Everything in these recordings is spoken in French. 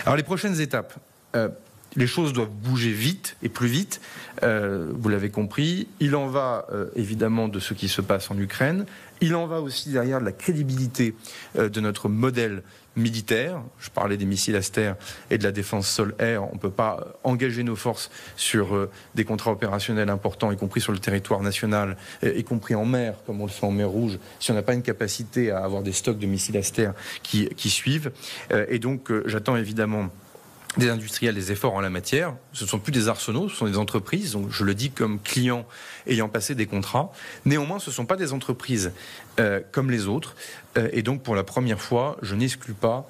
Alors les prochaines étapes. Les choses doivent bouger vite et plus vite, vous l'avez compris. Il en va évidemment de ce qui se passe en Ukraine. Il en va aussi derrière de la crédibilité de notre modèle militaire. Je parlais des missiles Aster et de la défense sol-air. On ne peut pas engager nos forces sur des contrats opérationnels importants, y compris sur le territoire national, y compris en mer, comme on le fait en mer Rouge, si on n'a pas une capacité à avoir des stocks de missiles Aster qui suivent. Et donc j'attends évidemment des industriels, des efforts en la matière. Ce ne sont plus des arsenaux, ce sont des entreprises. Donc je le dis comme client ayant passé des contrats. Néanmoins, ce ne sont pas des entreprises comme les autres. Et donc, pour la première fois, je n'exclus pas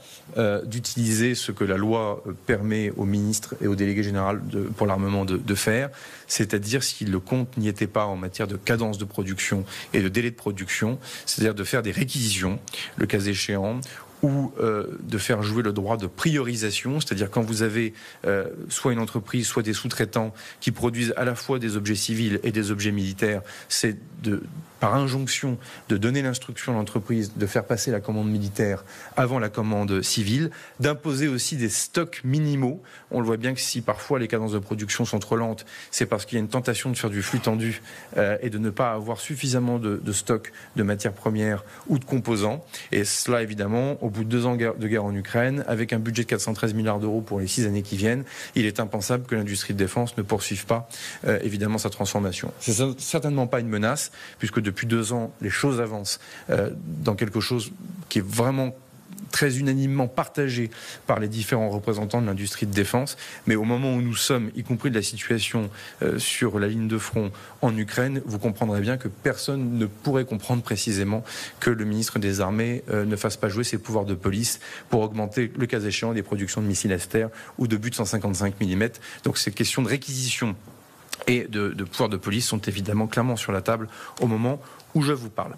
d'utiliser ce que la loi permet au ministre et au délégué général pour l'armement de faire, c'est-à-dire, si le compte n'y était pas en matière de cadence de production et de délai de production, c'est-à-dire de faire des réquisitions, le cas échéant, ou de faire jouer le droit de priorisation, c'est-à-dire quand vous avez soit une entreprise, soit des sous-traitants qui produisent à la fois des objets civils et des objets militaires, c'est par injonction de donner l'instruction à l'entreprise de faire passer la commande militaire avant la commande civile, d'imposer aussi des stocks minimaux. On le voit bien que si parfois les cadences de production sont trop lentes, c'est parce qu'il y a une tentation de faire du flux tendu et de ne pas avoir suffisamment de stocks de matières premières ou de composants. Et cela, évidemment, au bout de 2 ans de guerre en Ukraine, avec un budget de 413 milliards d'euros pour les 6 années qui viennent, il est impensable que l'industrie de défense ne poursuive pas, évidemment, sa transformation. C'est certainement pas une menace, puisque depuis 2 ans, les choses avancent dans quelque chose qui est vraiment très unanimement partagé par les différents représentants de l'industrie de défense. Mais au moment où nous sommes, y compris de la situation sur la ligne de front en Ukraine, vous comprendrez bien que personne ne pourrait comprendre précisément que le ministre des Armées ne fasse pas jouer ses pouvoirs de police pour augmenter, le cas échéant, des productions de missiles Aster ou de buts de 155 mm. Donc ces questions de réquisition et de pouvoir de police sont évidemment clairement sur la table au moment où je vous parle.